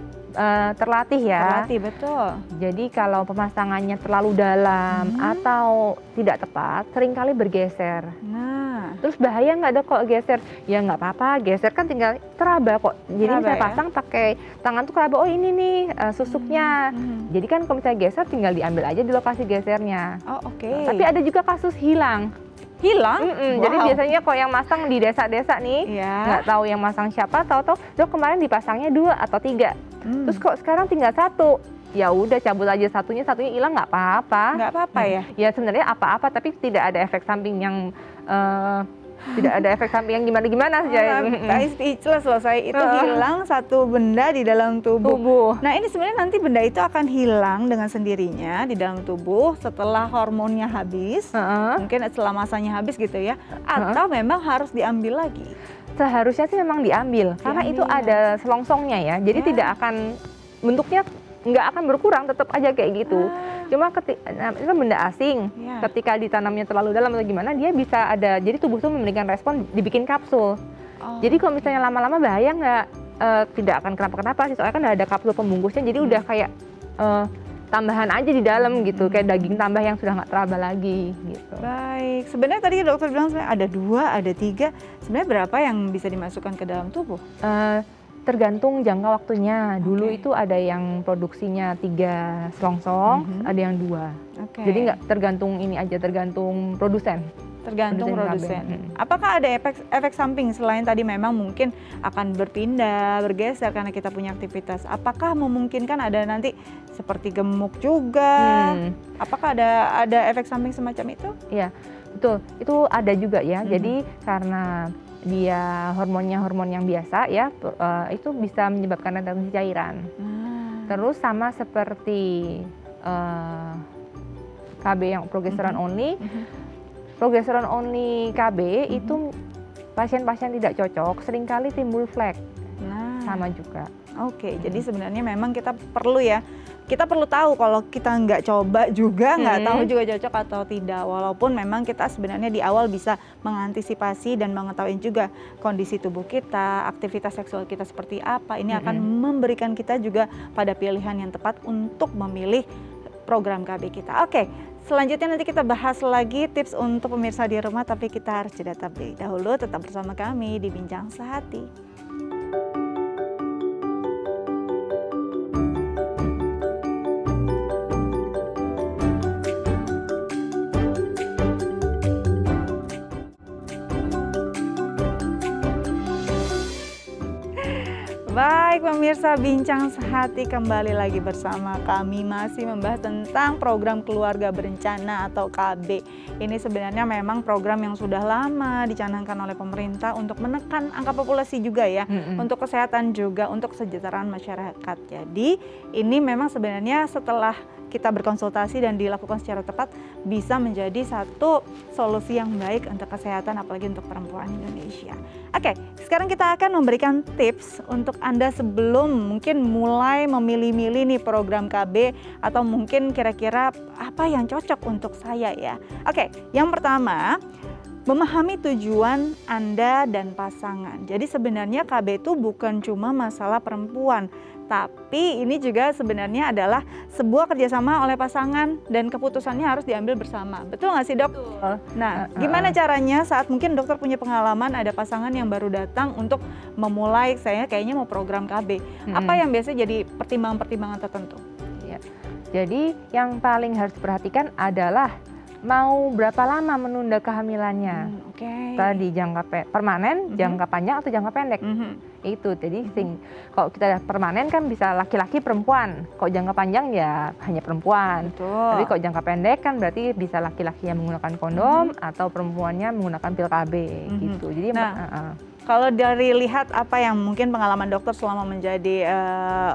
terlatih ya. Terlatih, betul. Jadi kalau pemasangannya terlalu dalam atau tidak tepat, seringkali bergeser. Nah, terus bahaya nggak dok kok geser? Ya nggak apa-apa, geser kan tinggal teraba kok. Jadi saya pasang pakai tangan tuh teraba, oh ini nih susuknya. Jadi kan kalau misalnya geser tinggal diambil aja di lokasi gesernya. Oh oke. Tapi ada juga kasus hilang. Hilang? Jadi biasanya kok yang masang di desa-desa nih, nggak tahu yang masang siapa, tahu-tahu dok kemarin dipasangnya 2 atau 3. Terus kok sekarang tinggal 1. Ya udah cabut aja satunya hilang nggak apa-apa. Nggak apa-apa ya? Ya sebenarnya apa-apa, tapi tidak ada efek samping yang gimana-gimana saja. Saya speechless loh saya, itu hilang satu benda di dalam tubuh. Nah ini sebenarnya nanti benda itu akan hilang dengan sendirinya di dalam tubuh setelah hormonnya habis, mungkin setelah masanya habis gitu ya, atau memang harus diambil lagi? Seharusnya sih memang diambil karena itu ada selongsongnya ya, jadi tidak akan bentuknya nggak akan berkurang, tetap aja kayak gitu. Cuma itu kan benda asing, ketika ditanamnya terlalu dalam atau gimana, dia bisa ada, jadi tubuh tuh memberikan respon dibikin kapsul. Jadi kalau misalnya lama-lama bahaya nggak? Tidak akan kenapa-kenapa sih, soalnya kan ada kapsul pembungkusnya, jadi udah kayak tambahan aja di dalam gitu, kayak daging tambah yang sudah nggak teraba lagi gitu. Baik, sebenarnya tadi dokter bilang sebenarnya ada 2, ada 3. Sebenarnya berapa yang bisa dimasukkan ke dalam tubuh? Tergantung jangka waktunya. Dulu Oke. itu ada yang produksinya 3 selongsong, ada yang 2. Oke. Jadi nggak tergantung ini aja, tergantung produsen. Tergantung produsen produsen. KB. Apakah ada efek samping selain tadi memang mungkin akan berpindah, bergeser karena kita punya aktivitas? Apakah memungkinkan ada nanti seperti gemuk juga? Apakah ada efek samping semacam itu? Iya, betul. Itu ada juga ya. Jadi karena dia hormonnya hormon yang biasa ya, itu bisa menyebabkan retensi cairan. Terus sama seperti KB yang progesteron only, progesteron only KB itu pasien-pasien tidak cocok, seringkali timbul flek. Nah, Sama juga. oke. Jadi sebenarnya memang kita perlu ya, kita perlu tahu kalau kita nggak coba juga, nggak tahu juga cocok atau tidak. Walaupun memang kita sebenarnya di awal bisa mengantisipasi dan mengetahui juga kondisi tubuh kita, aktivitas seksual kita seperti apa. Ini akan memberikan kita juga pada pilihan yang tepat untuk memilih program KB kita. Oke, selanjutnya nanti kita bahas lagi tips untuk pemirsa di rumah, tapi kita harus jeda terlebih dahulu. Tetap bersama kami di Bincang Sehati. Baik pemirsa, Bincang Sehati kembali lagi bersama kami, masih membahas tentang program keluarga berencana atau KB. Ini sebenarnya memang program yang sudah lama dicanangkan oleh pemerintah untuk menekan angka populasi juga ya, untuk kesehatan juga, untuk kesejahteraan masyarakat. Jadi ini memang sebenarnya setelah kita berkonsultasi dan dilakukan secara tepat bisa menjadi satu solusi yang baik untuk kesehatan, apalagi untuk perempuan Indonesia. Oke, sekarang kita akan memberikan tips untuk Anda sebelum mungkin mulai memilih-milih nih program KB, atau mungkin kira-kira apa yang cocok untuk saya ya. Oke, yang pertama, memahami tujuan Anda dan pasangan. Jadi sebenarnya KB itu bukan cuma masalah perempuan, tapi ini juga sebenarnya adalah sebuah kerjasama oleh pasangan dan keputusannya harus diambil bersama. Betul nggak sih dok? Betul. Nah, gimana caranya saat mungkin dokter punya pengalaman ada pasangan yang baru datang untuk memulai, saya kayaknya mau program KB. Apa yang biasanya jadi pertimbangan-pertimbangan tertentu? Ya. Jadi yang paling harus diperhatikan adalah mau berapa lama menunda kehamilannya. Tadi jangka permanen, jangka panjang atau jangka pendek. Itu jadi kalau kita permanen kan bisa laki-laki perempuan, kalau jangka panjang ya hanya perempuan. Betul. Tapi kalau jangka pendek kan berarti bisa laki-laki yang menggunakan kondom atau perempuannya menggunakan pil KB gitu. Jadi kalau dari lihat apa yang mungkin pengalaman dokter selama menjadi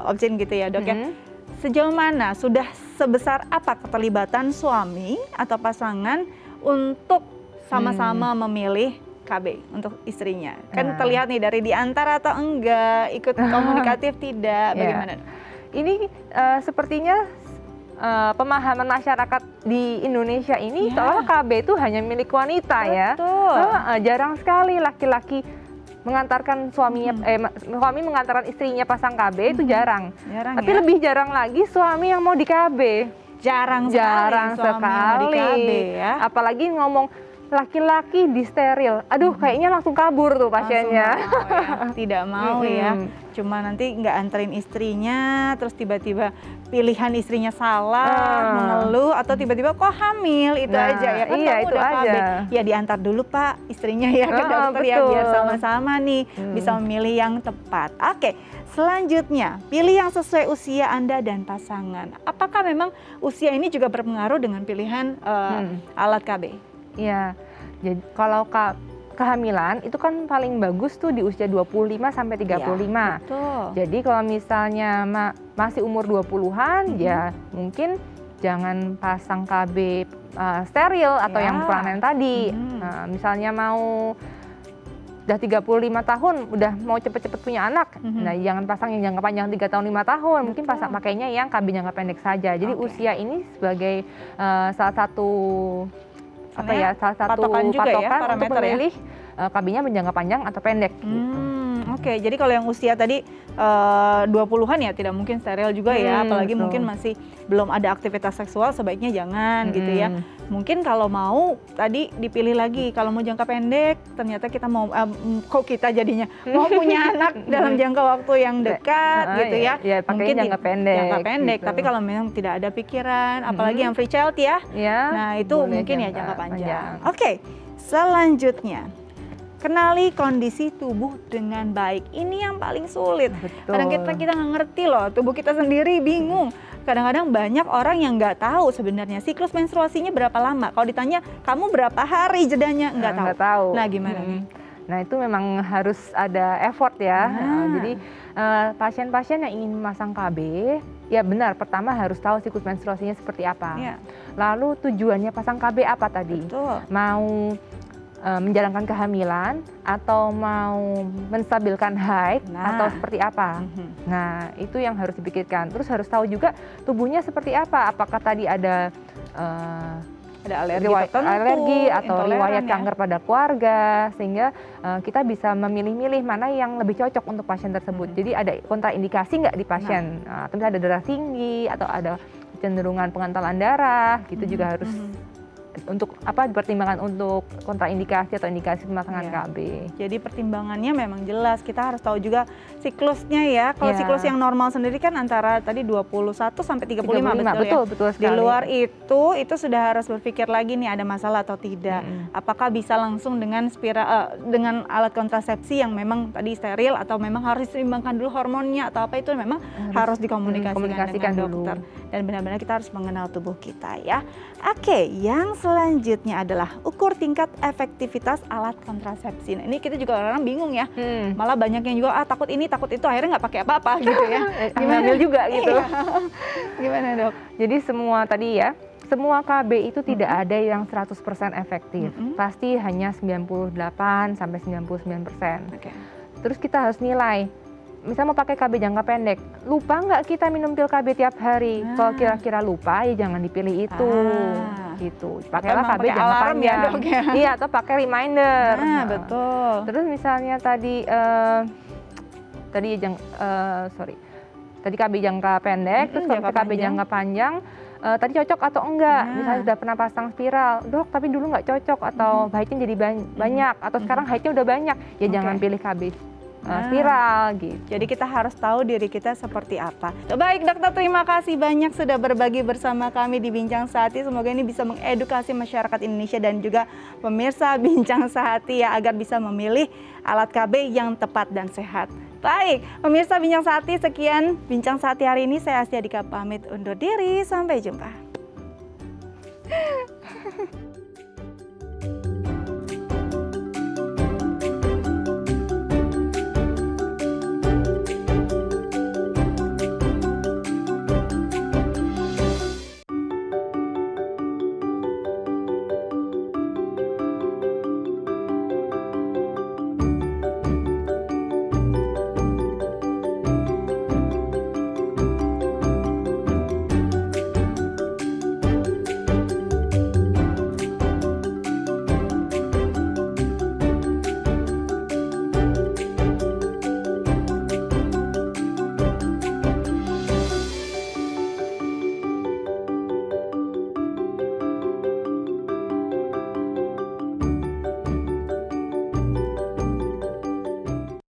obgyn gitu ya dok ya, sejauh mana, sudah sebesar apa keterlibatan suami atau pasangan untuk sama-sama memilih KB untuk istrinya? Kan terlihat nih dari diantar atau enggak, ikut komunikatif tidak, bagaimana? Ini sepertinya pemahaman masyarakat di Indonesia ini seolah KB itu hanya milik wanita. Betul. Ya. Jarang sekali laki-laki mengantarkan suaminya, suami mengantarkan istrinya pasang KB itu jarang. Tapi lebih jarang lagi suami yang mau di KB. Jarang sekali. Di KB, ya. Apalagi ngomong laki-laki di steril. Aduh, kayaknya langsung kabur tuh pasiennya. Tidak mau ya. Cuma nanti nggak anterin istrinya, terus tiba-tiba pilihan istrinya salah, mengeluh, atau tiba-tiba kok hamil, itu aja ya. Kan iya, kamu itu udah aja. KB. Ya diantar dulu Pak istrinya ya ke dokter ya, biar sama-sama nih bisa memilih yang tepat. Oke, selanjutnya pilih yang sesuai usia Anda dan pasangan. Apakah memang usia ini juga berpengaruh dengan pilihan alat KB? Iya, jadi kalau kehamilan itu kan paling bagus tuh di usia 25 sampai 35. Ya, betul. Jadi kalau misalnya masih umur 20-an ya mungkin jangan pasang KB steril atau yang permanen tadi. Nah, misalnya mau udah 35 tahun, udah mau cepet-cepet punya anak, nah jangan pasang yang jangka panjang 3 tahun 5 tahun, mungkin pakainya yang KB jangka pendek saja. Jadi usia ini sebagai salah satu patokan juga ya, untuk memilih KB-nya menjangka panjang atau pendek gitu. Oke, jadi kalau yang usia tadi 20-an ya tidak mungkin steril juga ya, apalagi betul. mungkin masih belum ada aktivitas seksual, sebaiknya jangan gitu ya. Mungkin kalau mau tadi dipilih lagi, kalau mau jangka pendek ternyata kita mau kok kita jadinya mau punya anak dalam jangka waktu yang dekat gitu ya. Ya pakai Mungkin jangka pendek. Jangka pendek, gitu. tapi kalau memang tidak ada pikiran, apalagi yang free child ya. Nah, itu boleh mungkin ya jangka panjang. Oke, selanjutnya. Kenali kondisi tubuh dengan baik. Ini yang paling sulit. Betul. Kadang kita nggak ngerti loh, tubuh kita sendiri bingung. Kadang-kadang banyak orang yang nggak tahu sebenarnya siklus menstruasinya berapa lama. Kalau ditanya, kamu berapa hari jedanya? Nggak tahu. Nah, gimana nih? Nah, itu memang harus ada effort ya. Jadi pasien-pasien yang ingin memasang KB, ya benar, pertama harus tahu siklus menstruasinya seperti apa. Iya. Lalu tujuannya pasang KB apa tadi? Betul. Mau menjalankan kehamilan atau mau menstabilkan haid atau seperti apa. Nah, itu yang harus dipikirkan. Terus harus tahu juga tubuhnya seperti apa. Apakah tadi ada alergi atau riwayat kanker pada keluarga, sehingga kita bisa memilih-milih mana yang lebih cocok untuk pasien tersebut. Jadi ada kontraindikasi nggak di pasien? Atau misalnya ada darah tinggi atau ada kecenderungan pengentalan darah, gitu juga harus untuk dipertimbangkan untuk kontraindikasi atau indikasi pemasangan KB. Jadi pertimbangannya memang jelas, kita harus tahu juga siklusnya ya. Kalau siklus yang normal sendiri kan antara tadi 21 sampai 35, betul sekali. Di luar itu sudah harus berpikir lagi nih ada masalah atau tidak. Apakah bisa langsung dengan dengan alat kontrasepsi yang memang tadi steril atau memang harus diseimbangkan dulu hormonnya atau apa, itu memang harus dikomunikasikan dengan dokter. Dan benar-benar kita harus mengenal tubuh kita ya. Oke, yang selanjutnya adalah ukur tingkat efektivitas alat kontrasepsi. Nah, ini kita juga orang bingung ya. Malah banyak yang juga takut ini takut itu, akhirnya nggak pakai apa-apa gitu ya. Gimana juga gitu. Gimana dok? Jadi semua KB itu tidak ada yang 100% efektif. Pasti hanya 98 sampai 99%. Terus kita harus nilai. Misal mau pakai KB jangka pendek, lupa nggak kita minum pil KB tiap hari? Kalau kira-kira lupa, ya jangan dipilih itu. Gitu. Pakailah KB jangka panjang. Iya, atau pakai reminder. Betul. Terus misalnya tadi KB jangka pendek, terus kalau KB jangka panjang, tadi cocok atau enggak? Misalnya sudah pernah pasang spiral, dok tapi dulu nggak cocok, atau haidnya jadi banyak, atau sekarang haidnya udah banyak, ya jangan pilih KB spiral gitu. Jadi kita harus tahu diri kita seperti apa. Baik dokter, terima kasih banyak sudah berbagi bersama kami di Bincang Sehati. Semoga ini bisa mengedukasi masyarakat Indonesia dan juga pemirsa Bincang Sehati ya, agar bisa memilih alat KB yang tepat dan sehat. Baik, pemirsa Bincang Sehati, sekian Bincang Sehati hari ini. Saya Astia Dika pamit undur diri, sampai jumpa.